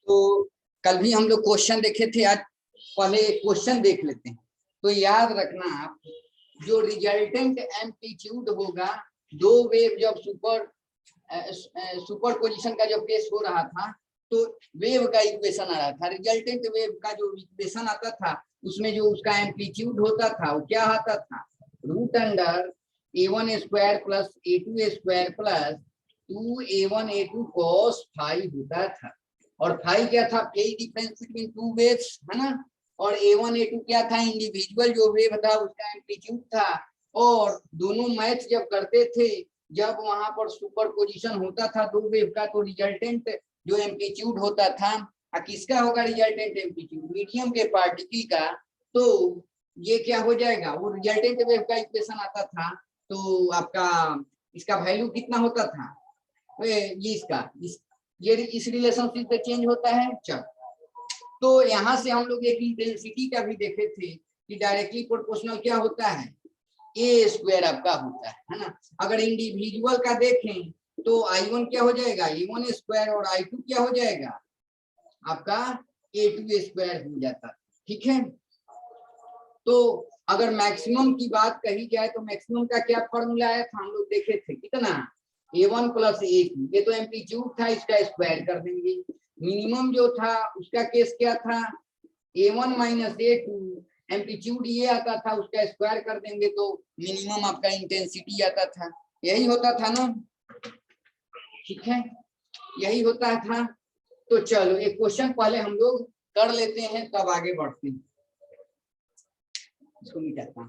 तो कल भी हम लोग क्वेश्चन देखे थे, आज पहले क्वेश्चन देख लेते हैं। तो याद रखना आप, जो रिजल्टेंट एम्पलीट्यूड होगा, दो वेव जब सुपर पोजिशन का जब केस हो रहा था तो वेव का इक्वेशन आ रहा था। रिजल्टेंट वेव का जो इक्वेशन आता था उसमें जो उसका एम्पलीट्यूड होता था वो क्या आता था, root under a1 square plus a2 square plus 2a1 a2 cos phi होता था। और फाई क्या था, phase difference between two waves, है ना। और a1 a2 क्या था, इंडिविजुअल जो वेव था उसका एम्पलीट्यूड था। और दोनों मैच जब करते थे, जब वहां पर सुपर पोजिशन होता था दो वेव का, तो रिजल्टेंट जो एम्पलीट्यूड होता था, किसका होगा रिजल्टेंट एम्पलीट्यूड, मीडियम के पार्टिकल का। तो ये क्या हो जाएगा, वो रिजल्टेंट वेव का इक्वेशन आता था। तो आपका इसका वैल्यू कितना होता था, ये इसका ये इस रिलेशनशिप से चेंज होता है। चल, तो यहाँ से हम लोग एक इंटेंसिटी का भी देखे थे कि डायरेक्टली प्रोपोर्शनल क्या होता है, ए स्क्वायर आपका होता है ना। अगर इंडिविजुअल का देखें तो I1 क्या हो जाएगा, A1 स्क्वायर, और I2 क्या हो जाएगा आपका A2 स्क्वायर हो जाता है। ठीक है, तो अगर मैक्सिमम की बात कही जाए तो मैक्सिमम का क्या फॉर्मूला आया था, हम लोग देखे थे कितना, A1 प्लस A2, ये तो एम्पलीट्यूड था, इसका स्क्वायर कर देंगे। मिनिमम जो था उसका केस क्या था, A1 माइनस A2, एम्पलीट्यूड ये आता था, उसका स्क्वायर कर देंगे तो मिनिमम आपका इंटेंसिटी आता था। यही होता था ना, ठीक है, यही होता था। तो चलो एक क्वेश्चन पहले हम लोग कर लेते हैं, तब आगे बढ़ते हैं। इसको मिटाता हूं।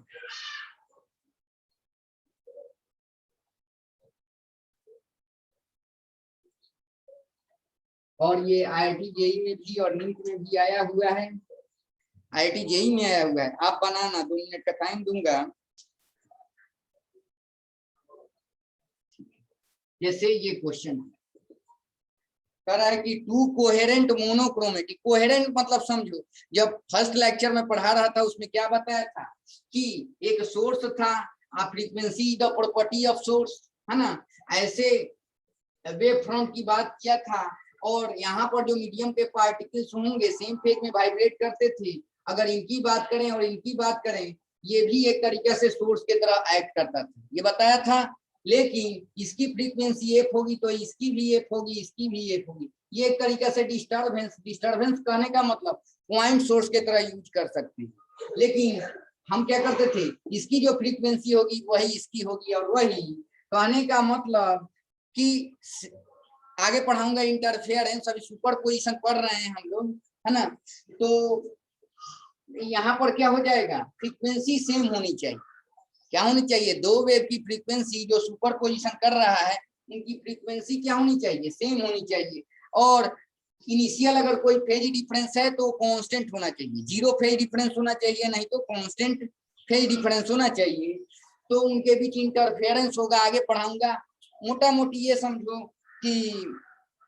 और ये IIT जेई में भी और नीट में भी आया हुआ है, IIT जेई में आया हुआ है। आप बनाना, 2 मिनट का टाइम दूंगा। जैसे ये क्वेश्चन कह रहा है कि टू कोहेरेंट मोनोक्रोमेटिक, कोहेरेंट मतलब समझो, जब फर्स्ट लेक्चर में पढ़ा रहा था उसमें क्या बताया था कि एक सोर्स था, frequency the property of source, है ना, ऐसे वेव फ्रंट की बात किया था। और यहाँ पर जो मीडियम के पार्टिकल्स होंगे सेम फेज में वाइब्रेट करते थे, अगर इनकी बात करें और इनकी बात करें, ये भी एक तरीके से सोर्स की तरह एक्ट करता था, ये बताया था। लेकिन इसकी फ्रीक्वेंसी एफ होगी तो इसकी भी एफ होगी, इसकी भी एफ होगी। ये एक तरीके से डिस्टर्बेंस कहने का मतलब पॉइंट सोर्स की तरह यूज कर सकते हैं। लेकिन हम क्या करते थे, इसकी जो फ्रीक्वेंसी होगी वही इसकी होगी, और वही कहने का मतलब कि आगे पढ़ाऊंगा इंटरफेरेंस, अभी सुपर पोजिशन पढ़ रहे हैं हम लोग, है ना। तो यहाँ पर क्या हो जाएगा, फ्रीक्वेंसी सेम होनी चाहिए। क्या होनी चाहिए, दो वेव की फ्रीक्वेंसी जो सुपर पोजिशन कर रहा है उनकी फ्रीक्वेंसी क्या होनी चाहिए, सेम होनी चाहिए। और इनिशियल अगर कोई फेज डिफरेंस है तो कांस्टेंट होना चाहिए, जीरो फेज डिफरेंस होना चाहिए, नहीं तो कांस्टेंट फेज डिफरेंस होना चाहिए। तो उनके बीच इंटरफेरेंस होगा, आगे पढ़ाऊंगा। मोटा मोटी ये समझो कि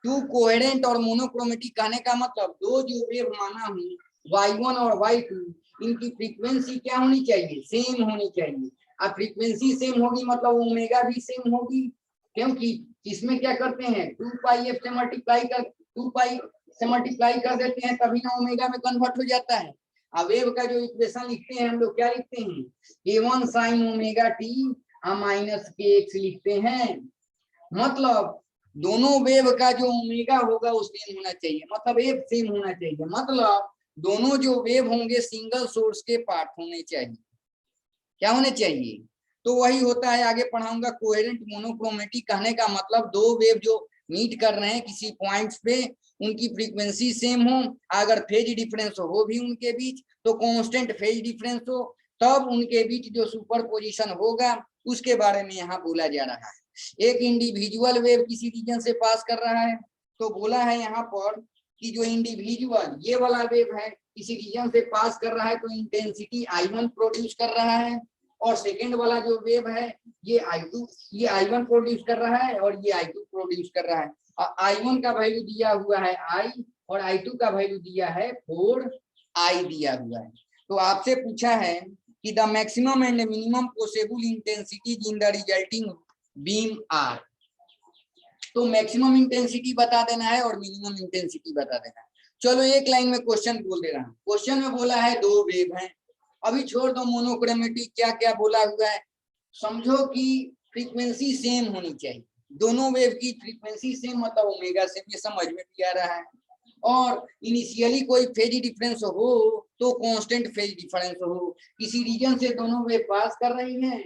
टू कोहेरेंट और मोनोक्रोमेटिक कहने का मतलब दो जो वेव माना हूँ Y1 और Y2, इनकी फ्रीक्वेंसी क्या होनी चाहिए, सेम होनी चाहिए। अब फ्रीक्वेंसी सेम होगी मतलब ओमेगा भी सेम होगी, क्योंकि इसमें क्या करते हैं 2 पाई एफ से मल्टीप्लाई कर, 2 पाई से मल्टीप्लाई कर देते हैं, तभी ना ओमेगा में कन्वर्ट हो जाता है। अब वेव का जो इक्वेशन लिखते हैं हम लोग क्या लिखते हैं, A1 sin omega T minus kx लिखते हैं। मतलब दोनों वेव का जो ओमेगा होगा वो सेम होना चाहिए, मतलब एफ सेम होना चाहिए, मतलब दोनों जो वेव होंगे सिंगल सोर्स के पार्ट होने चाहिए। क्या होने चाहिए, तो वही होता है, आगे पढ़ाऊंगा। कोहेरेंट मोनोक्रोमेटिक कहने का मतलब दो वेव जो मीट कर रहे हैं किसी पॉइंट्स पे, उनकी फ्रीक्वेंसी सेम हो, अगर फेज डिफरेंस हो भी उनके बीच तो कांस्टेंट फेज डिफरेंस हो, तब उनके बीच जो सुपर पोजिशन होगा उसके बारे में यहाँ बोला जा रहा है। एक इंडिविजुअल वेव किसी रीजन से पास कर रहा है, तो बोला है यहाँ पर कि जो इंडिविजुअल ये वाला वेव है किसी रीजन से पास कर रहा है तो इंटेंसिटी I1 प्रोड्यूस कर रहा है, और सेकेंड वाला जो वेव है ये I2, ये I1 प्रोड्यूस कर रहा है और ये I2 प्रोड्यूस कर रहा है। और I1 का वैल्यू दिया हुआ है I और I2 का वैल्यू दिया है 4I दिया हुआ है। तो आपसे पूछा है कि the maximum and minimum possible intensities in the resulting beam are. तो मैक्सिमम इंटेंसिटी बता देना है और मिनिमम इंटेंसिटी बता देना है। चलो एक लाइन में क्वेश्चन बोल दे रहा हूँ। क्वेश्चन में बोला है दो वेव हैं, अभी छोड़ दो मोनोक्रोमेटिक क्या क्या बोला हुआ है, समझो कि फ्रीक्वेंसी सेम होनी चाहिए, दोनों वेव की फ्रीक्वेंसी सेम मतलब ओमेगा सेम, ये समझ में भी आ रहा है। और इनिशियली कोई फेज डिफरेंस हो तो कांस्टेंट फेज डिफरेंस हो, किसी रीजन से दोनों वेव पास कर रही हैं,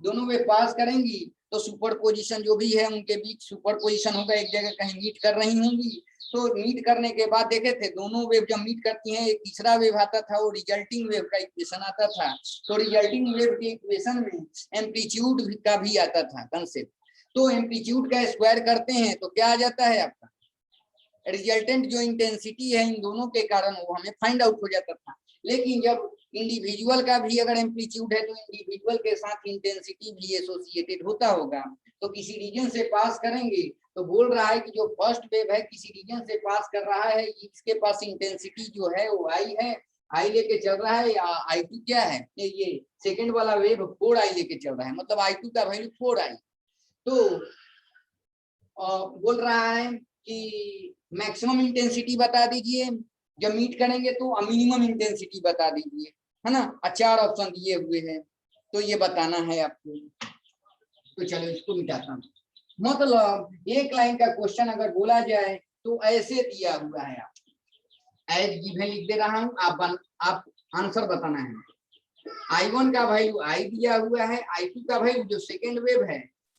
दोनों वेव पास करेंगी तो सुपरपोजिशन जो भी है उनके बीच सुपरपोजिशन होगा, एक जगह कहीं मीट कर रही होंगी, तो मीट करने के बाद देखे थे दोनों वेव जब मीट करती हैं एक तीसरा वेव आता था, वो रिजल्टिंग वेव का इक्वेशन आता था। तो रिजल्टिंग वेव के इक्वेशन में एम्पलीट्यूड का भी आता था कंसेप्ट, तो एम्पलीट्यूड का स्क्वायर करते हैं तो क्या आ जाता है आपका रिजल्टेंट जो इंटेंसिटी है इन दोनों के कारण वो हमें फाइंड आउट हो जाता था। लेकिन जब इंडिविजुअल का भी अगर एम्पलीट्यूड है तो इंडिविजुअल के साथ इंटेंसिटी भी एसोसिएटेड होता होगा, तो किसी रीजन से पास करेंगे तो बोल रहा है कि जो फर्स्ट वेव है किसी रीजन से पास कर रहा है, इसके पास इंटेंसिटी जो है वो आई है, आई लेके चल रहा है, या आई टू क्या है, ये सेकेंड वाला वेव 4i लेके चल रहा है, मतलब आई टू का वैल्यू 4i। तो बोल रहा है कि मैक्सिमम इंटेंसिटी बता दीजिए, जब मीट करेंगे तो मिनिमम इंटेंसिटी बता दीजिए, है ना, 4 ऑप्शन दिए हुए हैं तो ये बताना है आपको। तो चलो इसको मिटाता हूँ। मतलब एक लाइन का क्वेश्चन अगर बोला जाए तो ऐसे दिया हुआ है, आप एज गिवन लिख दे रहा हूँ, आप आंसर बताना है। I1 का वैल्यू आई दिया हुआ है, I2 का वैल्यू जो सेकेंड वेव है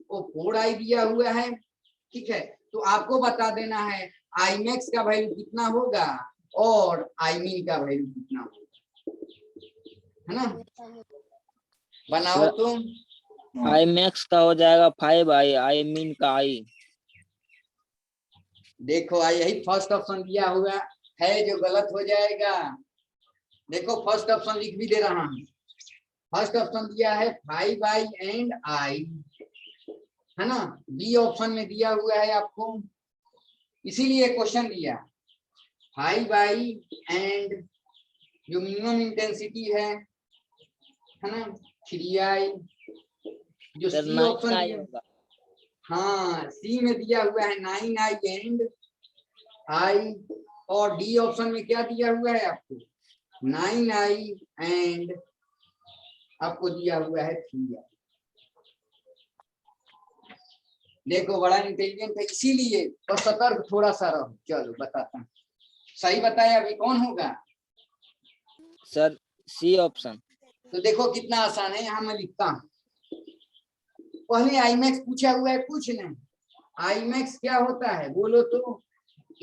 वो 4i दिया हुआ है, ठीक है। तो आपको बता देना है आई मैक्स का वैल्यू कितना होगा और आई मीन का वैल्यू कितना होगा, है ना, बनाओ तुम। आई मैक्स का हो जाएगा 5i, आई मीन का आई। देखो यही फर्स्ट ऑप्शन दिया हुआ है जो गलत हो जाएगा, देखो फर्स्ट ऑप्शन लिख भी दे रहा हूँ, फर्स्ट ऑप्शन दिया है 5i एंड आई, है ना, बी ऑप्शन में दिया हुआ है आपको, इसीलिए क्वेश्चन दिया 5i एंड जो मिनिमम इंटेंसिटी है ना 3i, जो सी ऑप्शन दिया, हाँ सी में दिया हुआ है 9i एंड आई, और डी ऑप्शन में क्या दिया हुआ है आपको 9i एंड आपको दिया हुआ है 3i। देखो बड़ा इंटेलिजेंट है, इसीलिए और सतर्क थोड़ा सा रहो। चलो बताता हूँ, सही बताया अभी कौन होगा सर सी ऑप्शन। तो देखो कितना आसान है, यहाँ मैं लिखता हूँ, पहले आई मैक्स पूछा हुआ है, कुछ नहीं, आई मैक्स क्या होता है बोलो तो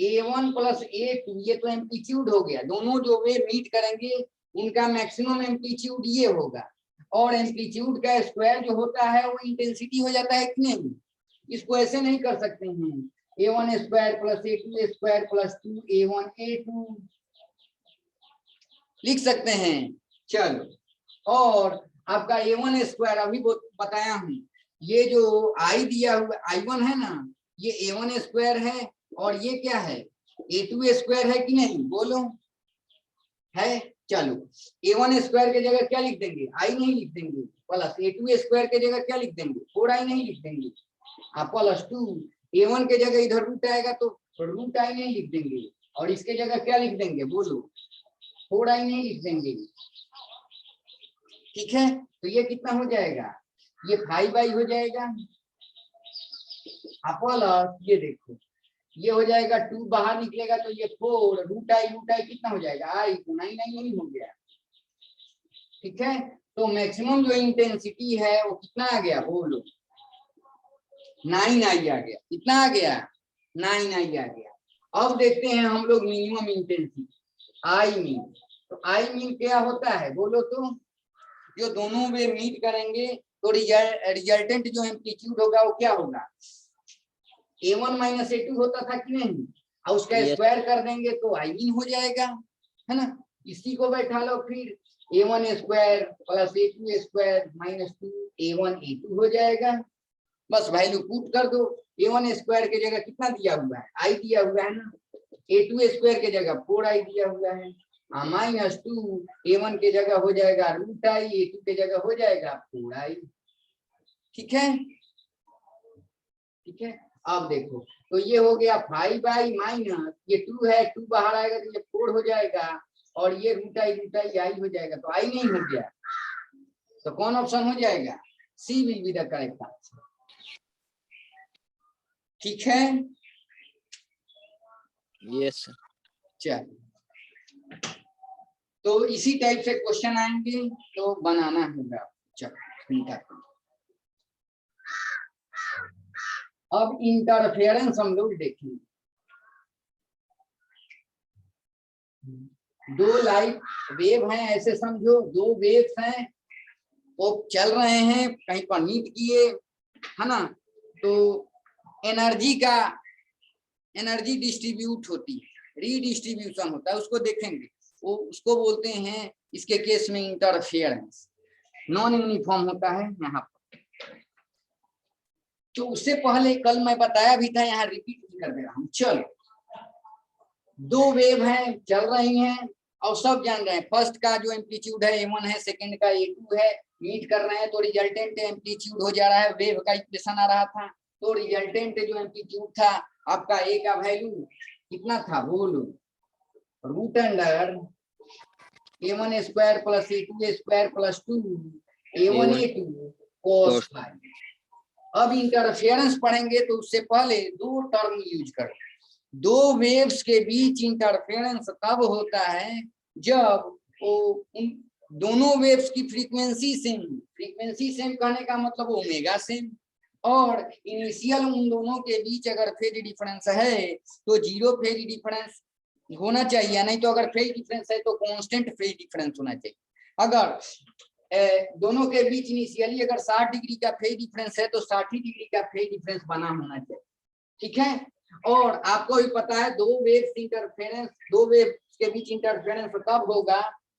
A1 प्लस A2, ये तो एम्पलीट्यूड हो गया, दोनों जो वे मीट करेंगे उनका मैक्सिमम एम्पलीट्यूड ये होगा, और एम्पलीट्यूड का स्क्वायर जो होता है वो इंटेंसिटी हो जाता है कि नहीं, इसको ऐसे नहीं कर सकते हैं A1 square plus A2 square plus 2A1 A2 लिख सकते हैं। चलो और आपका A1 स्क्वायर अभी बताया हूँ, ये जो आई दिया हुआ I1 है ना, ये A1 स्क्वायर है, और ये क्या है A2 स्क्वायर है कि नहीं बोलो, है। चलो A1 स्क्वायर के जगह क्या लिख देंगे, आई नहीं लिख देंगे, प्लस A2 स्क्वायर के जगह क्या लिख देंगे 4i नहीं लिख देंगे, प्लस 2 A1 के जगह इधर रूट आएगा तो रूट आई नहीं लिख देंगे, और इसके जगह क्या लिख देंगे बोलो 4i नहीं लिख देंगे, ठीक है। तो ये कितना हो जाएगा, ये 5i हो जाएगा, प्लस ये देखो ये हो जाएगा 2 बाहर निकलेगा तो ये 4 रूट आई कितना हो जाएगा आई, तो 9 नहीं हो गया, ठीक है। तो मैक्सिमम जो इंटेंसिटी है वो कितना आ गया बोलो 9i आ गया, कितना आ गया 9i आ गया। अब देखते हैं हम लोग मिनिमम इंटेंसिटी आई मीन, तो आई मीन क्या होता है बोलो तो जो दोनों वे मीट करेंगे तो रिजल्टेंट जो एम्पलीट्यूड होगा वो क्या होगा A1 माइनस A2 होता था कि नहीं, और उसका स्क्वायर कर देंगे तो आई मीन हो जाएगा, है ना, इसी को बैठा लो फिर A1 square plus A2 square minus 2A1 A2 हो जाएगा, बस वैल्यू पुट कर दो, A1 स्क्वायर के जगह कितना दिया हुआ है आई दिया हुआ है ना, A2 स्क्वायर के जगह 4i दिया हुआ है, माइनस 2A1 के जगह हो जाएगा रूट आई, A2 के जगह हो जाएगा 4i, ठीक है। ठीक है, अब देखो तो ये हो गया 5 माइनस ये 2 है, 2 बाहर आएगा तो ये 4 हो जाएगा, और ये रूट आई आई हो जाएगा, तो आई नहीं हो गया, तो कौन ऑप्शन हो जाएगा? C will be the correct answer. ठीक है, यस सर। चलो तो इसी टाइप से क्वेश्चन आएंगे तो बनाना होगा। चलो अब इंटरफेरेंस हम लोग देखेंगे। दो लाइट वेव हैं, ऐसे समझो, दो वेव्स हैं, वो चल रहे हैं, कहीं पर मीट किए, है ना, तो एनर्जी डिस्ट्रीब्यूट होती है, रीडिस्ट्रीब्यूशन होता है, उसको देखेंगे, वो उसको बोलते हैं इसके केस में इंटरफेरेंस। नॉन यूनिफॉर्म होता है यहाँ पर। तो उससे पहले कल मैं बताया भी था, यहाँ रिपीट भी कर दे रहा हूँ। चलो, दो वेव हैं, चल रही हैं, और सब जान रहे हैं फर्स्ट का जो एम्पलीट्यूड है A1 है, सेकंड का A2 है, मीट कर रहे हैं, तो रिजल्टेंट एम्पलीट्यूड हो जा रहा है, वेव का इक्वेशन आ रहा था, तो रिजल्टेंट जो एम्पलीट्यूड था आपका A का वैल्यू कितना था, बोलो, root under A1 square plus A2 square plus 2 A1 A2 cos phi. अब इंटरफेरेंस पढ़ेंगे तो उससे पहले दो टर्म यूज करो। दो वेव्स के बीच इंटरफेरेंस तब होता है जब वो उन दोनों वेव्स की फ्रीक्वेंसी सेम कहने का मतलब ओमेगा सेम, और इनिशियल उन दोनों के बीच अगर फेज डिफरेंस है तो 0 फेज डिफरेंस होना चाहिए, नहीं तो अगर फेज डिफरेंस है तो कांस्टेंट फेज डिफरेंस होना चाहिए। अगर दोनों के बीच इनिशियली अगर 60 डिग्री का फेज डिफरेंस है तो 60 डिग्री का फेज डिफरेंस बना होना चाहिए। ठीक है, और आपको भी पता है दो वेव्स के बीच इंटरफेरेंस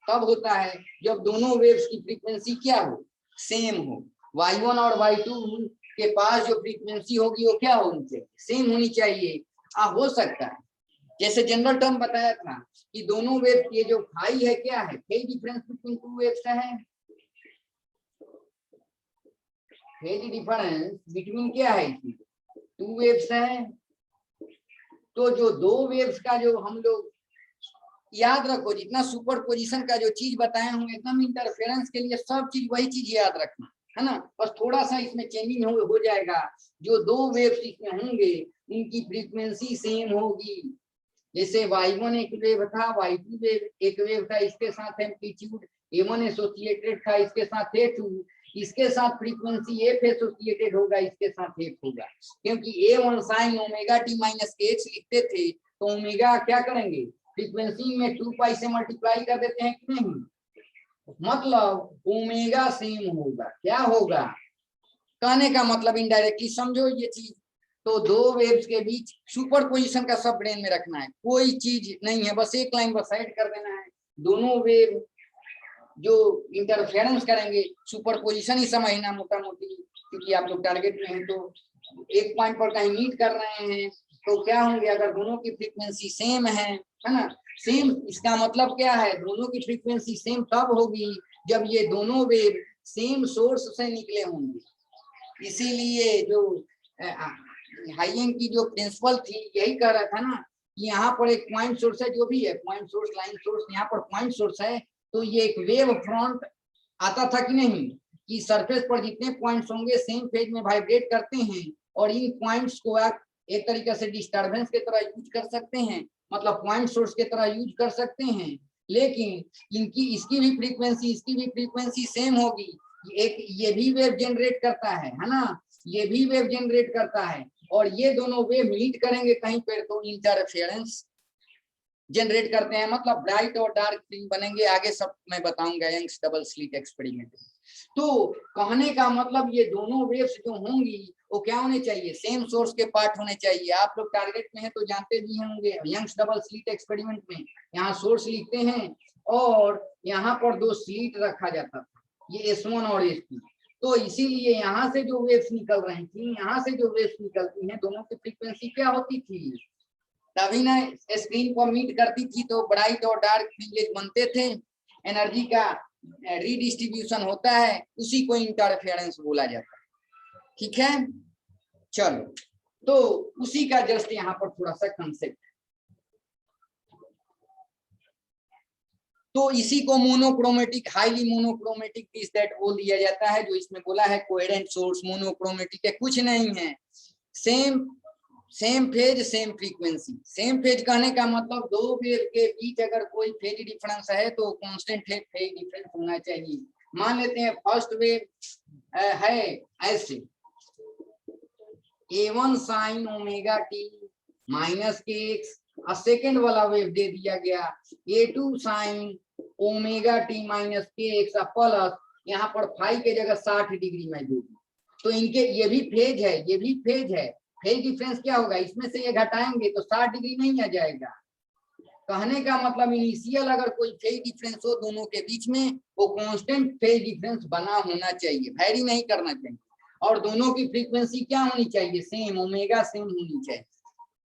तब होता है जब दोनों वेव्स की फ्रीक्वेंसी क्या हो, सेम हो। y1 और y2 के पास जो फ्रीक्वेंसी होगी वो क्या होनी चाहिए, सेम होनी चाहिए। हो सकता है जैसे जनरल टर्म बताया था कि दोनों वेव ये जो फाई है क्या है, phase difference between two waves है, फेज डिफरेंस बिटवीन क्या है, टू वेव्स है। तो जो दो वेव्स का जो हम लोग याद रखो, जितना सुपर पोजिशन का जो चीज बताए हूँ एकदम इंटरफेरेंस के लिए सब चीज वही चीज याद रखना है ना, बस थोड़ा सा इसमें चेंजिंग हो जाएगा। जो दो वेव्स इसमें होंगे उनकी फ्रीक्वेंसी सेम होगी। जैसे y1 एक वेव था, y2 वेव एक वेव था, इसके साथ एम्पलीट्यूड A1 एसोसिएटेड था, इसके साथ A2, इसके साथ फ्रीक्वेंसी F एसोसिएटेड होगा, इसके साथ F होगा, क्योंकि A1 sin omega t minus H लिखते थे, तो ओमेगा क्या करेंगे, फ्रीक्वेंसी में 2 पाई से मल्टीप्लाई कर देते हैं कि नहीं, मतलब ओमेगा सेम होगा। क्या होगा, कहने का मतलब इनडायरेक्टली समझो ये चीज। तो दो वेव्स के बीच सुपर पोजिशन का सब ब्रेन में रखना है, कोई चीज नहीं है, बस एक लाइन बस साइड कर देना है। दोनों वेव जो इंटरफेरेंस करेंगे, सुपर पोजिशन ही समझना मोटा मोटी, क्योंकि आप लोग टारगेट में हैं, तो एक पॉइंट पर कहीं मीट कर रहे हैं तो क्या होंगे, अगर दोनों की फ्रीक्वेंसी सेम है ना, सेम, इसका मतलब क्या है, दोनों की फ्रीक्वेंसी सेम तब होगी जब ये दोनों वेव सेम सोर्स से निकले होंगे। इसीलिए जो हाइएन की जो प्रिंसिपल थी यही कह रहा था ना कि यहाँ पर एक पॉइंट सोर्स है, जो भी है पॉइंट सोर्स, लाइन सोर्स, यहाँ पर पॉइंट सोर्स है, तो ये एक वेव फ्रंट आता था कि नहीं, कि सरफेस पर जितने पॉइंट्स होंगे सेम फेज में वाइब्रेट करते हैं, और इन पॉइंट्स को आप एक तरीके से डिस्टर्बेंस की तरह यूज कर सकते हैं, मतलब पॉइंट सोर्स की तरह यूज कर सकते हैं, लेकिन इनकी इसकी भी फ्रीक्वेंसी सेम होगी। एक ये भी वेव जनरेट करता है ना, ये भी वेव जनरेट करता है, और ये दोनों वेव मीट करेंगे कहीं पर तो इंटरफेरेंस जनरेट करते हैं, मतलब ब्राइट और डार्क फिल्म बनेंगे। आगे सब मैं बताऊंगा यंग्स डबल स्लिट एक्सपेरिमेंट। तो कहने का मतलब ये दोनों वेव्स जो होंगी वो क्या होने चाहिए, सेम सोर्स के पार्ट होने चाहिए। आप लोग टारगेट में हैं तो जानते भी होंगे, यंग्स डबल स्लिट एक्सपेरिमेंट में यहाँ सोर्स लिखते हैं और यहाँ पर दो स्लिट रखा जाता था, ये S1 और S2। तो इसीलिए यहाँ से जो वेव्स निकल रही थी, यहाँ से जो वेव्स निकलती हैं, दोनों की फ्रीक्वेंसी क्या होती थी, तभी ना स्क्रीन पर मीट करती थी, तो ब्राइट और डार्क फ्रिंजेस बनते थे, एनर्जी का रीडिस्ट्रीब्यूशन होता है, उसी को इंटरफेरेंस बोला जाता है। ठीक है, चलो तो उसी का जस्ट यहाँ पर थोड़ा सा कंसेप्ट। तो इसी को monochromatic, highly monochromatic piece that बोल दिया जाता है। जो इसमें बोला है कोहेरेंट सोर्स मोनोक्रोमेटिक है, कुछ नहीं है, same phase same frequency. Same phase कहने का मतलब दो वेव के बीच अगर कोई फेज डिफरेंस है तो कांस्टेंट फेज डिफरेंस होना चाहिए। मान लेते हैं फर्स्ट वेव है ऐसे A1 sine omega T minus के एक्स, और सेकेंड वाला वेव दे दिया गया A2 sine omega T minus के एक्स प्लस यहाँ पर फाई के जगह 60 डिग्री में दूंगी। तो इनके ये भी फेज है, ये भी फेज है। फेज डिफरेंस क्या होगा, इसमें से ये घटाएंगे तो 60 डिग्री नहीं आ जाएगा। कहने का मतलब इनिशियल अगर कोई फेज डिफरेंस हो दोनों के बीच में, वो कांस्टेंट फेज डिफरेंस बना होना चाहिए, वैरी नहीं करना चाहिए। और दोनों की फ्रीक्वेंसी क्या होनी चाहिए, सेम, ओमेगा सेम होनी चाहिए,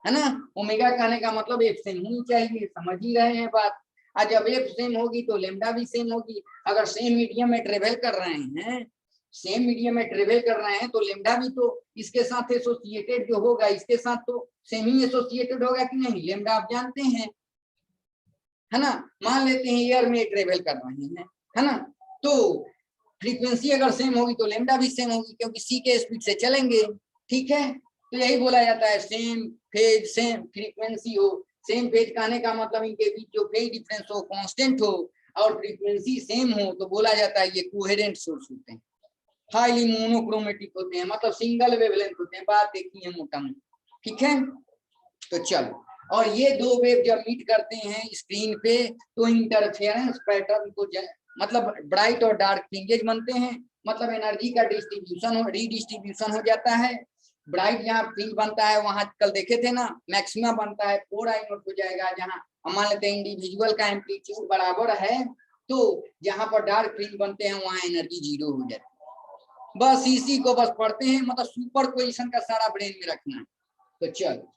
है ना। ओमेगा कहने का मतलब एफ सेम होनी चाहिए, समझ ही रहे हैं बात। आज जब एफ सेम होगी तो लेमडा भी सेम होगी। अगर सेम मीडियम में ट्रेवल कर रहे हैं, सेम मीडियम में ट्रेवल कर रहे हैं तो लेमडा भी तो इसके साथ एसोसिएटेड जो होगा, इसके साथ तो सेम ही एसोसिएटेड होगा कि नहीं। लेमडा आप जानते हैं, है ना। मान लेते हैं एयर में ट्रेवल कर रहे हैं, है ना, तो फ्रीक्वेंसी अगर सेम होगी तो लेमडा भी सेम होगी, क्योंकि सी के स्पीड से चलेंगे, ठीक है। तो यही बोला जाता है सेम फेज सेम फ्रीक्वेंसी हो। सेम फेज कहने का मतलब इनके बीच जो फेज डिफरेंस हो कांस्टेंट हो और फ्रीक्वेंसी सेम हो, तो बोला जाता है ये कोहेरेंट सोर्स होते हैं। हाईली मोनोक्रोमेटिक होते हैं, मतलब सिंगल वेवलेंथ होते हैं, बात एक ही है मोटा मोटा, ठीक है। तो चलो, और ये दो वेव जब मीट करते हैं स्क्रीन पे तो इंटरफेरेंस पैटर्न को मतलब ब्राइट और डार्क फ्रिंजेज बनते हैं, मतलब एनर्जी का डिस्ट्रीब्यूशन हो, रीडिस्ट्रीब्यूशन हो जाता है। ब्राइट जहाँ फ्रिंज बनता है वहां कल देखे थे ना, मैक्सिमा बनता है 4I नॉट हो जाएगा। जहाँ हम मान लेते हैं इंडिविजुअल का एम्पलीट्यूड बराबर है, तो जहां पर डार्क फ्रिंज बनते हैं वहां एनर्जी 0 हो जाती है। बस इसी को बस पढ़ते हैं, मतलब सुपर पोजिशन का सारा ब्रेन में रखना है। तो चलो,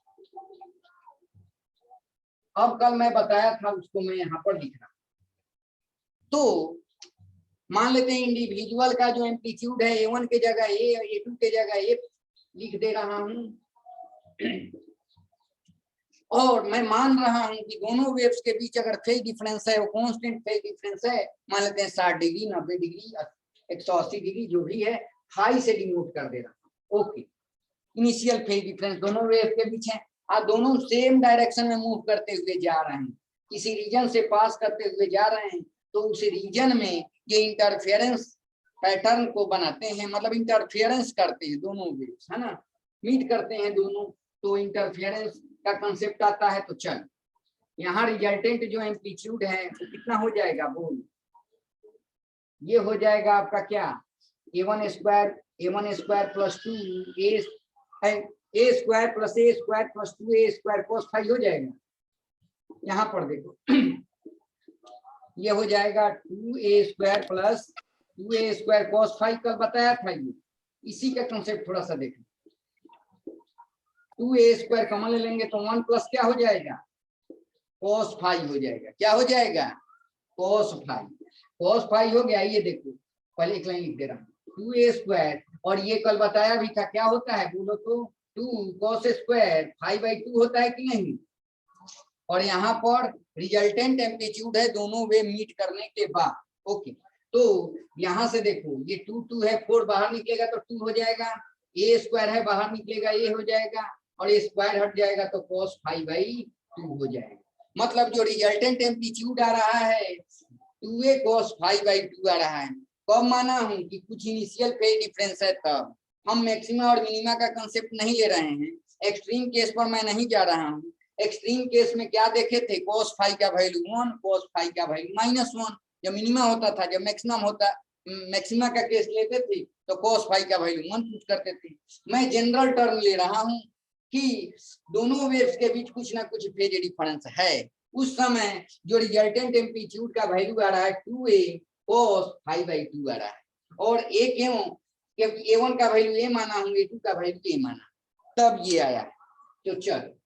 अब कल मैं बताया था उसको मैं यहाँ पर लिख रहा हूं। तो मान लेते हैं इंडिविजुअल का जो एम्पलीट्यूड है A1 के जगह A, A2 के जगह A लिख दे रहा हूं। और मैं मान रहा हूं कि दोनों वेव्स के बीच अगर फेज डिफरेंस है वो कांस्टेंट फेज डिफरेंस है, मान लेते हैं 60 डिग्री, 90 डिग्री, 180 डिग्री, जो भी है, फाई से डिनोट कर दे रहा हूं। ओके, इनिशियल फेज डिफरेंस दोनों वेव के बीच है, और दोनों सेम डायरेक्शन में मूव करते हुए जा रहे हैं, किसी रीजन से पास करते हुए जा रहे हैं, तो उस रीजन में ये इंटरफेरेंस पैटर्न को बनाते हैं, मतलब इंटरफेरेंस करते हैं दोनों वेव्स, है ना, मीट करते हैं दोनों, तो इंटरफेरेंस का कंसेप्ट आता है। तो चल, यहाँ रिजल्टेंट जो एम्पलीट्यूड है वो कितना हो जाएगा, बोल, ये हो जाएगा आपका क्या, A1 square plus 2 A square plus A square plus 2A square cos phi हो जाएगा। यहाँ पर देखो ये हो जाएगा 2A square plus 2A square cos phi, कल बताया था ये, इसी का कंसेप्ट थोड़ा सा देखो। 2A स्क्वायर कॉमन ले लेंगे तो 1 प्लस क्या हो जाएगा, cos फाई हो जाएगा। क्या हो जाएगा, cos फाई। cos फाई हो गया, ये देखो पहले एक लाइन लिख दे रहा हूँ, 2A स्क्वायर, और ये कल बताया भी था क्या होता है, बोलो तो 2 cos स्क्वायर 5/2 होता है कि नहीं। और यहाँ पर रिजल्टेंट एम्पलीट्यूड है दोनों वे मीट करने के बाद। ओके, तो यहाँ से देखो ये 2 है, 4 बाहर निकलेगा तो 2 हो जाएगा, A स्क्वायर है बाहर निकलेगा A हो जाएगा, और ये स्क्वायर हट जाएगा तो cos 5/2 हो जाएगा। मतलब जो रिजल्टेंट एम्पलीट्यूड आ रहा है 2A cos 5/2 आ रहा है। कब माना हूं कि कुछ इनिशियल फेज डिफरेंस है, तब हम मैक्सिमा और मिनिमा का कंसेप्ट नहीं ले रहे हैं, एक्सट्रीम केस पर मैं नहीं जा रहा हूँ। एक्सट्रीम केस में क्या देखे थे, cos फाई का वैल्यू 1, cos फाई का वैल्यू -1, जब मिनिमा होता था, जब मैक्सिमम होता, मैक्सिमा का केस लेते थे तो cos फाई का वैल्यू 1 पुट करते थे। मैं जनरल टर्म ले रहा हूँ कि दोनों वेव्स के बीच कुछ ना कुछ फेज डिफरेंस है, उस समय जो रिजल्टेंट एम्पलीट्यूड का वैल्यू आ रहा है 2A cos 5/2 आ रहा है, और A क्यों, क्योंकि A1 का वैल्यू A माना हूँ, A2 का वैल्यू A माना, तब ये आया है। तो चलो,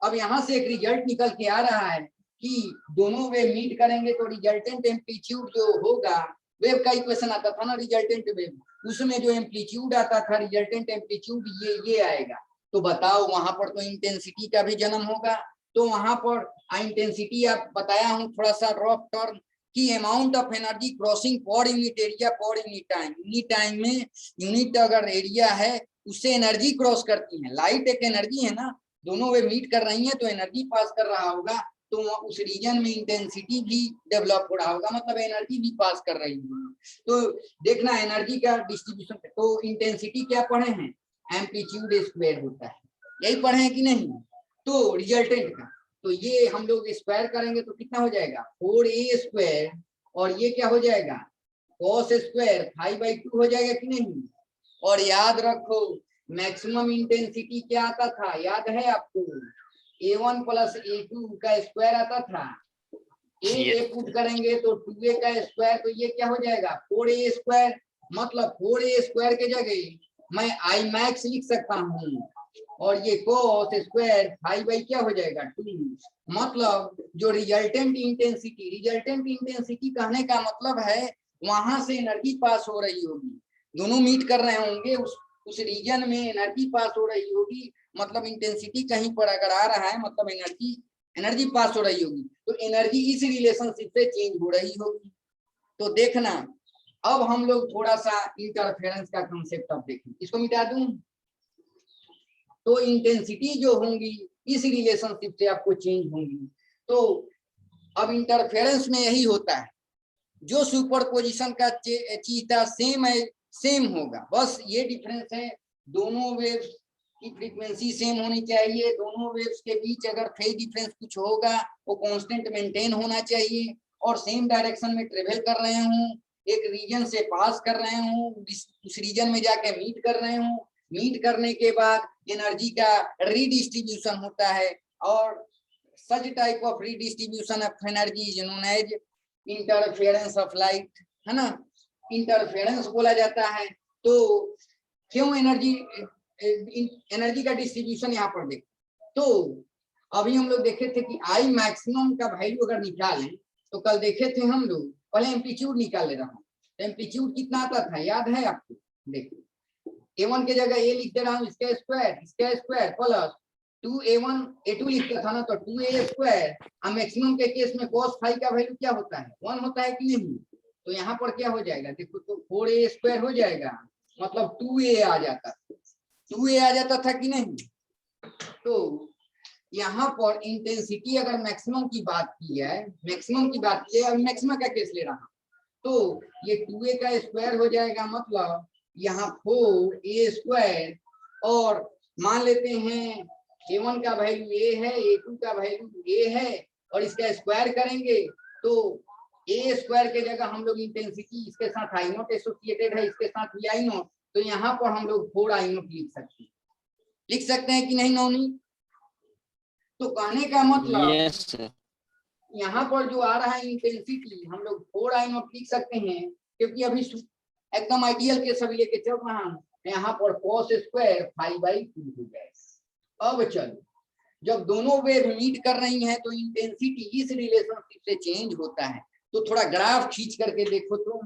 अब यहाँ से एक रिजल्ट निकल के आ रहा है कि दोनों वेव मीट करेंगे तो रिजल्टेंट एम्पलीट्यूड जो होगा, वेव का इक्वेशन आता था ना रिजल्टेंट वेव, उसमें जो एम्पलीट्यूड आता था रिजल्टेंट एम्पलीट्यूड ये आएगा, तो बताओ वहां पर तो इंटेंसिटी का भी जन्म होगा। तो वहां पर इंटेंसिटी आप बताया हूं थोड़ा सा रफ टर्म की amount of energy crossing per unit area per unit time. Unit time में यूनिट अगर एरिया है उससे एनर्जी क्रॉस करती है। लाइट एक एनर्जी है ना, दोनों वे मीट कर रही है तो एनर्जी पास कर रहा होगा, तो उस रीजन में इंटेंसिटी भी डेवलप हो रहा होगा, मतलब एनर्जी भी पास कर रही होगी। तो देखना एनर्जी का डिस्ट्रीब्यूशन, तो इंटेंसिटी क्या पढ़े हैं, एम्पलीट्यूड स्क्वायर होता है, यही पढ़े हैं कि नहीं। तो रिजल्टेंट का तो ये हम लोग स्क्वायर करेंगे तो कितना हो जाएगा 4a स्क्वायर, और ये क्या हो जाएगा cos स्क्वायर 5/2 हो जाएगा कि नहीं। और याद रखो मैक्सिमम इंटेंसिटी क्या आता था, याद है आपको, a1 प्लस a2 का स्क्वायर आता था। ए पुट करेंगे तो 2a का स्क्वायर, तो ये क्या हो जाएगा 4a स्क्वायर, मतलब 4a स्क्वायर के जगह मैं आई मैक्स लिख सकता हूँ, और ये cos स्क्वायर 5 क्या हो जाएगा 2। मतलब जो रिजल्टेंट इंटेंसिटी कहने का मतलब है वहां से एनर्जी पास हो रही होगी, दोनों मीट कर रहे होंगे, उस रीजन में एनर्जी पास हो रही होगी, मतलब इंटेंसिटी कहीं पर अगर आ रहा है मतलब एनर्जी पास हो रही होगी, तो एनर्जी इस रिलेशनशिप से चेंज हो रही होगी। तो देखना अब हम लोग थोड़ा सा इंटरफेरेंस का कंसेप्ट अब देखें, इसको मिटा दूं। तो इंटेंसिटी जो होंगी इस रिलेशनशिप से आपको चेंज होंगी। तो अब इंटरफेरेंस में यही होता है, जो सुपरपोजिशन का चीज था सेम होगा, बस ये डिफरेंस है, दोनों वेव्स की फ्रीक्वेंसी सेम होनी चाहिए, दोनों वेव्स के बीच अगर फेज डिफरेंस कुछ होगा वो कांस्टेंट मेंटेन होना चाहिए, और सेम डायरेक्शन में ट्रेवल कर रहे हूँ, एक रीजन से पास कर रहे हूँ, उस रीजन में जाके मीट कर रहे हूँ, मीट करने के बाद एनर्जी का रीडिस्ट्रीब्यूशन होता है, और such type of redistribution of energy is known as interference of light, है ना, इंटरफेरेंस बोला जाता है। तो क्यों एनर्जी का डिस्ट्रीब्यूशन यहाँ पर देखो, तो अभी हम लोग देखे थे कि आई मैक्सिमम का वैल्यू अगर निकालें, तो कल देखे थे हम लोग, पहले एम्पलीट्यूड निकाल ले रहा हूँ, एम्पलीट्यूड कितना आता था याद है आपको, देखो a1 के जगह a लिख दे रहा हूँ, इसका स्क्वायर प्लस 2a1 a2 लिखता था ना, तो 2a स्क्वायर, अब मैक्सिमम के केस में cos फाई का वैल्यू क्या होता है 1 होता है कि नहीं, तो यहाँ पर क्या हो जाएगा देखो, तो 4a स्क्वायर हो जाएगा, मतलब 2a आ जाता था कि नहीं। तो यहाँ पर इंटेंसिटी अगर मैक्सिमम की बात की है, मैक्सिमम का केस ले रहा हूँ, तो ये 2a का स्क्वायर हो जाएगा, मतलब यहाँ 4a स्क्वायर, और मान लेते हैं a1 का वैल्यू a है, a2 का वैल्यू a है, और इसका स्क्वायर करेंगे तो a स्क्वायर के जगह हम लोग इंटेंसिटी इसके साथ आई नोट एसोसिएटेड है, इसके साथ भी आई नोट, तो यहाँ पर हम लोग 4 आई नोट लिख सकते हैं कि नहीं नौनी। तो कहने का मतलब यस यहाँ पर जो आ रहा है इंटेंसिटी हम लोग 4 आई नोट लिख सकते हैं, क्योंकि अभी एकदम आइडियल के सभी लेके चल रहा हूँ, यहाँ पर cos स्क्वायर 5/2 हो जाएगा। अब चलो जब दोनों वेव मीट कर रही हैं तो इंटेंसिटी इस रिलेशनशिप से चेंज होता है, तो थोड़ा ग्राफ खींच करके देखो, तो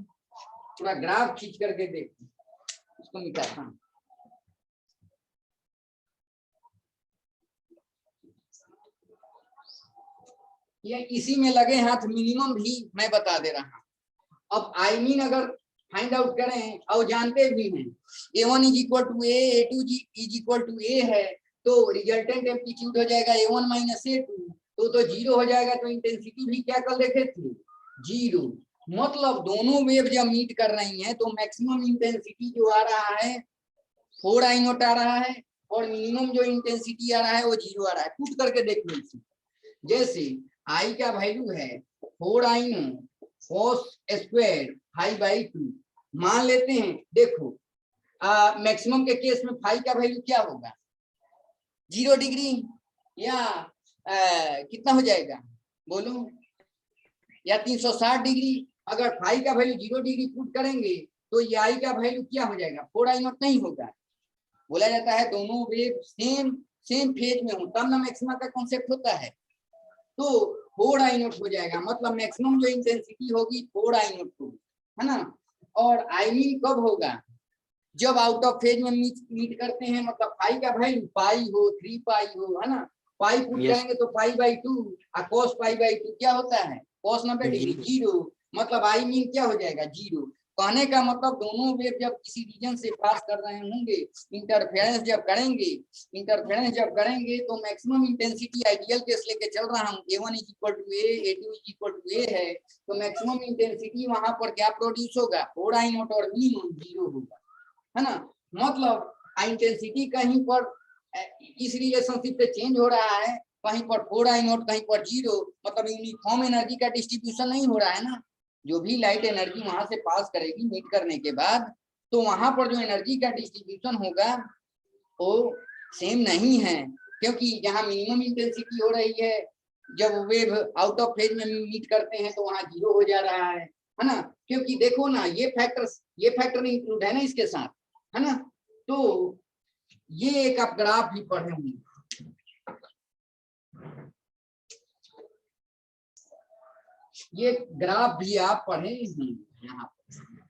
थोड़ा ग्राफ खींच करके देखो, इसको मिटाता हूँ। ये इसी में लगे हाथ मिनिमम भी मैं बता दे रहा हूँ। अब आई मीन अगर फाइंड आउट करें और जानते भी हैं a1 is equal to a, a2 is equal to a है, तो रिजल्टेंट एम्पलीट्यूड हो जाएगा a1 माइनस a2, तो 0 हो जाएगा, तो इंटेंसिटी भी क्या कर देखे थे 0। मतलब दोनों वेव जब मीट कर रही हैं तो मैक्सिमम इंटेंसिटी जो आ रहा है 4 आई नोट आ रहा है, और मिनिमम जो इंटेंसिटी आ रहा है वो 0 आ रहा है। पुट करके देख लो, जैसे आई का वैल्यू है 4 आई नोट cos स्क्वायर 5/2, मान लेते हैं, देखो मैक्सिमम के केस में फाई का वैल्यू क्या होगा 0 डिग्री, या कितना हो जाएगा बोलो, या 360 डिग्री। अगर फाई का वैल्यू 0 डिग्री पुट करेंगे तो ये आई का वैल्यू क्या हो जाएगा 4 आई नोट नहीं होगा। बोला जाता है दोनों वेव सेम फेज में हो तब ना मैक्सिमा का कॉन्सेप्ट होता है, तो 4 आई नोट हो जाएगा, मतलब मैक्सिमम जो इंटेंसिटी होगी 4 आई नोट होगी, है ना। और आई मीन कब होगा जब आउट ऑफ फेज में मीट करते हैं, मतलब फाई का वैल्यू पाई हो 3 पाई हो, है ना, पाई पुट Yes. करेंगे तो पाई बाई 2 और cos पाई बाई 2 क्या होता है, cos 90 डिग्री, जीरो, मतलब आई मीन क्या हो जाएगा, जीरो। कहने का मतलब दोनों वेव जब किसी रीजन से पास कर रहे होंगे, इंटरफेरेंस जब करेंगे तो मैक्सिमम इंटेंसिटी आइडियल केस लेके चल रहा हूँ, A1 is equal to A, A2 is equal to A है, तो मैक्सिमम इंटेंसिटी वहां पर क्या प्रोड्यूस होगा, 4 I नॉट और मिनिमम जीरो होगा, है ना। मतलब इंटेंसिटी कहीं पर इस रिलेशनशिप से चेंज हो रहा है, कहीं पर 4 I नॉट, कहीं पर जीरो, मतलब यूनिफॉर्म एनर्जी का डिस्ट्रीब्यूशन नहीं हो रहा है ना। जो भी लाइट एनर्जी वहां से पास करेगी मीट करने के बाद, तो वहां पर जो एनर्जी का डिस्ट्रीब्यूशन होगा वो सेम नहीं है, क्योंकि यहाँ मिनिमम इंटेंसिटी हो रही है, जब वेव आउट ऑफ फेज में मीट करते हैं तो वहां जीरो हो जा रहा है ना। क्योंकि देखो ना, ये फैक्टर इंक्लूड है ना इसके साथ, है ना। तो ये एक आप ग्राफ भी पढ़े होंगे, ये ग्राफ भी आप पढ़े हैं यहाँ पर।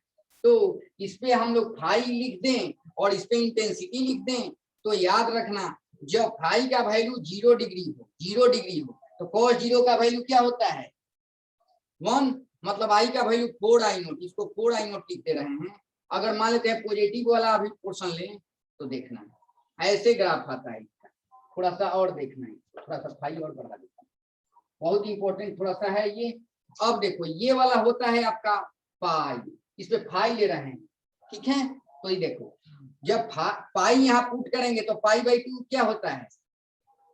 तो इस पे हम लोग फाई लिख दें और इस पे इंटेंसिटी लिख दें, तो याद रखना जब फाई का वैल्यू 0 डिग्री हो तो cos 0 का वैल्यू क्या होता है, 1, मतलब आई का वैल्यू 4 I नॉट, इसको 4 I नॉट लिख दे रहे हैं। अगर मान लेते हैं पॉजिटिव वाला अभी पोर्शन लें तो देखना ऐसे ग्राफ आता है, थोड़ा सा और देखना है, थोड़ा सा फाई और बढ़ा देता है, बहुत इंपॉर्टेंट थोड़ा सा है ये। अब देखो ये वाला होता है आपका पाई, इस पे फाई ले रहे हैं, ठीक है। तो ये देखो जब पाई यहाँ पुट करेंगे तो पाई बाई 2 क्या होता है,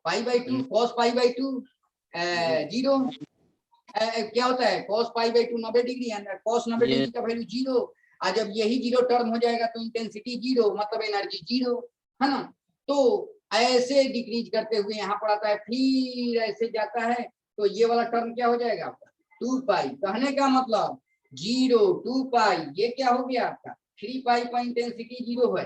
pi by 2 cos pi by 2 zero, क्या होता है cos pi by 2 90 degree, cos 90 degree का वैल्यू जीरो। और जब यही जीरो टर्म हो जाएगा तो इंटेंसिटी जीरो, मतलब एनर्जी जीरो, है ना। तो ऐसे डिक्रीज करते हुए यहाँ पर आता है, फिर ऐसे जाता है, तो ये वाला टर्म क्या हो जाएगा आपका 2 पाई। कहने का मतलब 0 2 पाई, ये क्या हो गया आपका 3 पाई पर इंटेंसिटी जीरो है,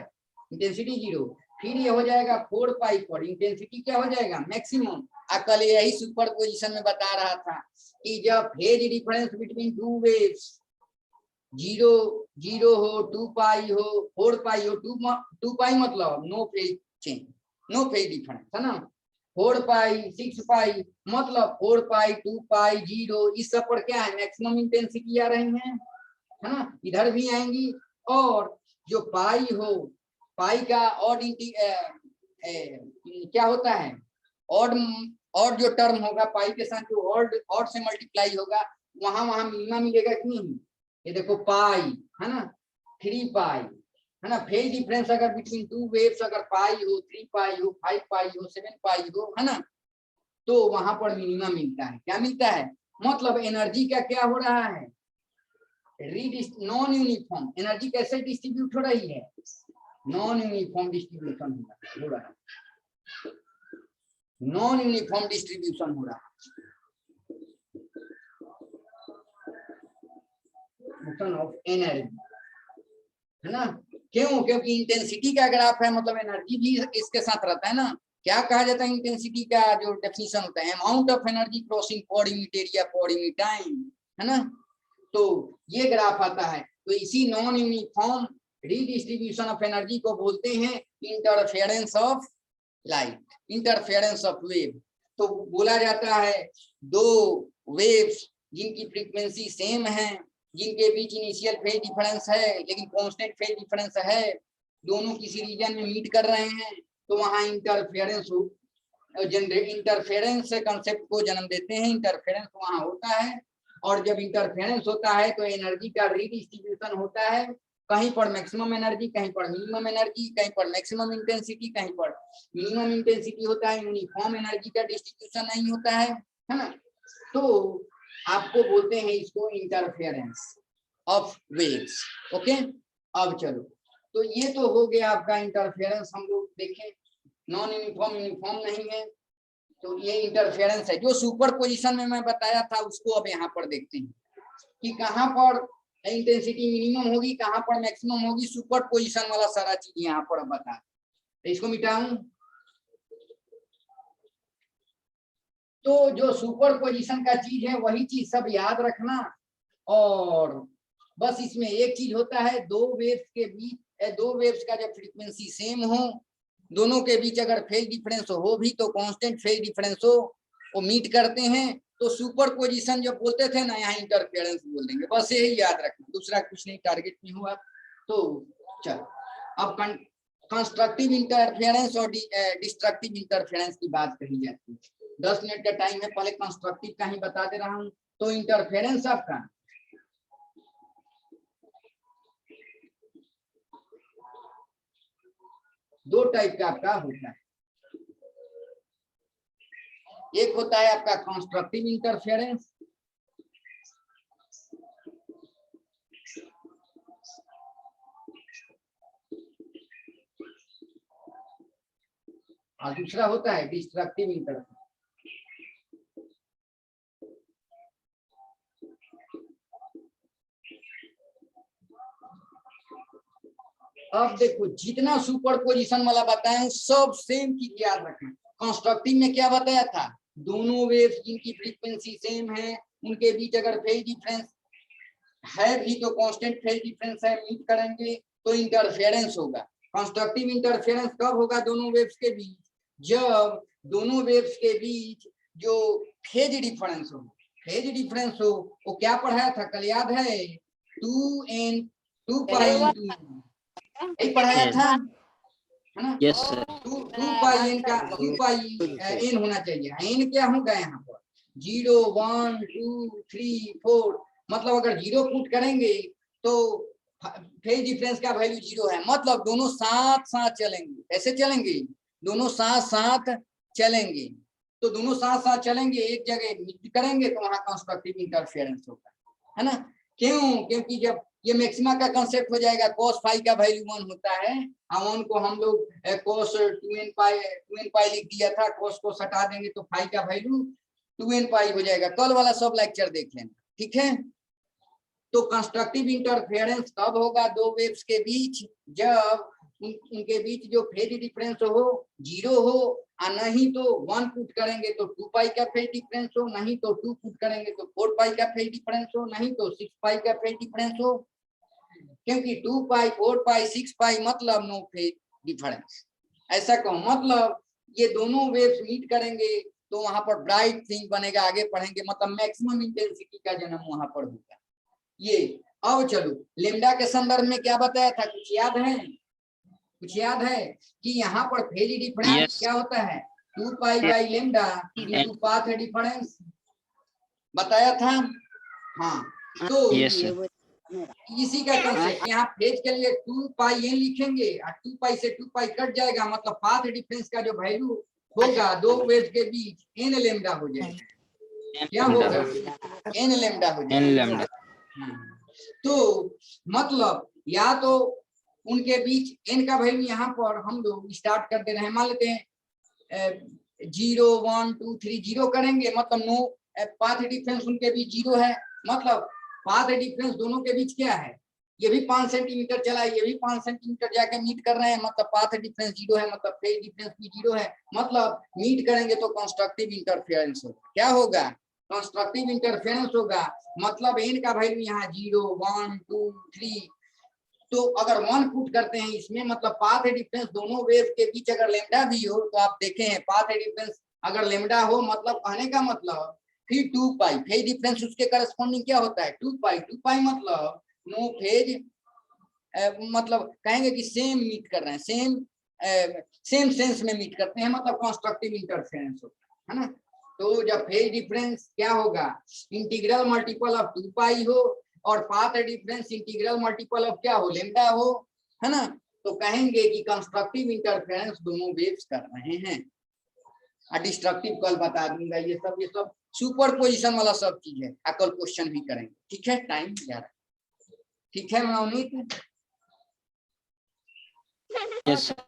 इंटेंसिटी जीरो, फिर ये हो जाएगा 4 पाई पर इंटेंसिटी क्या हो जाएगा मैक्सिमम। कल यही सुपर पोजिशन में बता रहा था कि जब phase difference between two waves 0 0 हो, 2 पाई हो, 4 पाई हो, 2 पाई मतलब no phase change, no phase difference, है ना। 4 पाई 6 पाई मतलब 4 पाई 2 पाई 0, इस सब पर क्या है मैक्सिमम इंटेंसिटी आ रही है ना, इधर भी आएंगी। और जो पाई हो, पाई का ऑड क्या होता है, ऑड जो टर्म होगा पाई के साथ जो ऑड से मल्टीप्लाई होगा, वहां मिनिमम मिलेगा कि नहीं। ये देखो पाई है ना, 3 पाई है ना, फेज डिफरेंस अगर बिटवीन टू वेव्स अगर पाई हो, 3 पाई हो, 5 पाई हो, 7 पाई हो, है ना, तो वहां पर मिनिमम मिलता है। क्या मिलता है, मतलब एनर्जी का क्या हो रहा है, नॉन यूनिफॉर्म एनर्जी कैसे डिस्ट्रीब्यूट हो रही है, नॉन यूनिफॉर्म डिस्ट्रीब्यूशन हो रहा है, नॉन यूनिफॉर्म डिस्ट्रीब्यूशन हो रहा है ऑफ एनर्जी, है ना। क्यों, क्योंकि इंटेंसिटी का ग्राफ है, मतलब एनर्जी भी इसके साथ रहता है ना। क्या कहा जाता है इंटेंसिटी का जो डेफिनेशन होता है, amount of energy crossing per unit area per unit time, है ना। तो ये ग्राफ आता है, तो इसी non uniform redistribution of energy को बोलते हैं interference of light, interference of wave. तो बोला जाता है दो वेव्स जिनकी फ्रीक्वेंसी सेम है, जिनके बीच इनिशियल फेज डिफरेंस है लेकिन कांस्टेंट फेज डिफरेंस है, दोनों किसी रीजन में मीट कर रहे हैं, तो वहां इंटरफेरेंस इंटरफेरेंस कंसेप्ट को जन्म देते हैं, इंटरफेरेंस वहां होता है। और जब इंटरफेरेंस होता है तो एनर्जी का रीडिस्ट्रीब्यूशन होता है, कहीं पर मैक्सिमम एनर्जी, कहीं पर मिनिमम एनर्जी, कहीं पर मैक्सिमम इंटेंसिटी, कहीं पर मिनिमम इंटेंसिटी होता है, यूनिफॉर्म एनर्जी का डिस्ट्रीब्यूशन नहीं होता है ना। तो आपको बोलते हैं इसको इंटरफेरेंस ऑफ वेव्स। ओके, अब चलो, तो ये तो हो गया आपका इंटरफेरेंस, हम लोग देखें नॉन यूनिफॉर्म यूनिफॉर्म नहीं है, तो ये इंटरफेरेंस है। जो सुपर पोजिशन में मैं बताया था उसको अब यहाँ पर देखते हैं कि कहाँ पर इंटेंसिटी मिनिमम होगी, कहाँ पर मैक्सिमम होगी, सुपर पोजिशन वाला सारा चीज यहाँ पर बता। तो इसको मिटाऊं, तो जो सुपर पोजिशन का चीज है वही चीज सब याद रखना। और बस इसमें एक चीज होता है, दो वेव्स के बीच दो वेव्स का जब फ्रीक्वेंसी सेम हो, दोनों के बीच अगर फेज डिफरेंस हो भी तो कांस्टेंट फेज डिफरेंस हो, वो मीट करते हैं तो सुपर पोजिशन जब बोलते थे ना, यहाँ इंटरफेरेंस बोल देंगे, बस यही याद रखना, दूसरा कुछ नहीं, टारगेट में हुआ तो चलो। अब कंस्ट्रक्टिव इंटरफेरेंस और डिस्ट्रक्टिव इंटरफेरेंस की बात कही जाती है। 10 मिनट का टाइम है, पहले कंस्ट्रक्टिव का ही बता दे रहा हूं। तो इंटरफेरेंस आपका दो टाइप का आपका होता है। एक होता है आपका कंस्ट्रक्टिव इंटरफेरेंस, और दूसरा होता है डिस्ट्रक्टिव इंटरफेरेंस। अब देखो, जितना सुपर पोजिशन वाला बताया सब सेम चीज याद रखना। कंस्ट्रक्टिव में क्या बताया था, दोनों वेव्स जिनकी फ्रीक्वेंसी सेम है उनके बीच अगर फेज डिफरेंस है भी तो कांस्टेंट फेज डिफरेंस है, मीट करेंगे तो इंटरफेरेंस होगा। कंस्ट्रक्टिव इंटरफेरेंस कब होगा दोनों वेव्स के बीच, जब दोनों वेव्स के बीच जो फेज डिफरेंस हो, फेज डिफरेंस हो, वो क्या पढ़ाया था कल याद है, 2 पाई यही पढ़ाया था, है ना। Yes sir. 2 पाई एन का 2 पाई एन होना चाहिए। एन क्या होगा यहाँ पर 0 1 2 3 4, मतलब अगर 0 पुट करेंगे तो फेज डिफरेंस का वैल्यू 0 है, मतलब दोनों साथ साथ चलेंगे। ऐसे चलेंगे, दोनों साथ साथ चलेंगे, तो दोनों साथ साथ चलेंगे, एक जगह मीट करेंगे तो वहां कंस्ट्रक्टिव इंटरफेरेंस होगा, है ना। क्यों, क्योंकि जब ये मैक्सिमा का कंसेप्ट हो जाएगा, cos फाई का वैल्यू 1 होता है, 1 को हम लोग cos 2n पाई लिख दिया था, cos को हटा देंगे तो फाई का वैल्यू 2n पाई हो जाएगा। कल वाला सब लेक्चर देख लेना, ठीक है। तो कंस्ट्रक्टिव इंटरफेरेंस कब होगा दो वेव्स के बीच, जब उनके बीच जो फेज डिफरेंस हो 0 हो, और नहीं तो 1 पुट करेंगे तो 2 पाई का फेज डिफरेंस हो, नहीं तो 2 पुट करेंगे तो 4 पाई का फेज डिफरेंस हो, नहीं तो 6 पाई का फेज डिफरेंस हो। क्योंकि 2 पाई 4 पाई 6 पाई मतलब नो फेज डिफरेंस, ऐसा कहो, मतलब ये दोनों वेव्स मीट करेंगे तो वहां पर ब्राइट थिंग बनेगा, आगे पढ़ेंगे, मतलब मैक्सिमम इंटेंसिटी का जन्म वहां पर होगा। ये अब चलो लेमडा के संदर्भ में क्या बताया था, कुछ याद है, कुछ याद है कि यहाँ पर फेज डिफरेंस Yes. क्या होता है 2 pi by lambda into path difference, बताया था। हाँ, तो यस सर। इसी का कंसेप्ट यहाँ फेज के लिए 2 पाई एन लिखेंगे, और 2 पाई से 2 पाई कट जाएगा, मतलब पाथ डिफरेंस का जो वैल्यू होगा दो वेव्स के बीच एन लेमडा हो जाएगा। क्या होगा, एन लेमडा हो एन जाएगा। लैम्डा। तो मतलब या तो उनके बीच एन का वैल्यू यहाँ पर हम लोग स्टार्ट कर दे रहे हैं, मान लेते हैं 0 1 2 3 0 करेंगे, मतलब नो पाथ डिफरेंस उनके बीच 0 है, मतलब पाथ डिफरेंस दोनों के बीच क्या है, ये भी 5 सेंटीमीटर चला है, ये भी 5 सेंटीमीटर जाके मीट कर रहे हैं, मतलब पाथ डिफरेंस 0 है, मतलब फेज डिफरेंस भी 0 है, मतलब मीट करेंगे तो कंस्ट्रक्टिव इंटरफेरेंस होगा। क्या होगा, कंस्ट्रक्टिव इंटरफेरेंस होगा, मतलब एन का वैल्यू यहाँ 0 1 2 3, तो अगर 1 पुट करते हैं इसमें, मतलब पाथ डिफरेंस दोनों वेव के बीच अगर लेमडा भी हो, तो आप देखें पाथ डिफरेंस अगर लेमडा हो, मतलब कहने का मतलब फिर 2 पाई फेज डिफरेंस उसके करस्पॉन्डिंग क्या होता है 2 पाई मतलब नो फेज, मतलब कहेंगे कि सेम मीट कर रहे हैं, सेम सेंस में मीट करते हैं, मतलब कंस्ट्रक्टिव इंटरफेरेंस होता है ना। तो जब फेज डिफरेंस क्या होगा इंटीग्रल मल्टीपल ऑफ 2 पाई हो, और path difference integral multiple of क्या हो लेमडा हो, है ना, तो कहेंगे कि कंस्ट्रक्टिव इंटरफेरेंस दोनों वेव्स कर रहे हैं। डिस्ट्रक्टिव कल बता दूंगा, ये सब सुपर पोजिशन वाला सब चीज है, कल क्वेश्चन भी करेंगे, ठीक है। टाइम 11, ठीक है नवनीत। Yes sir.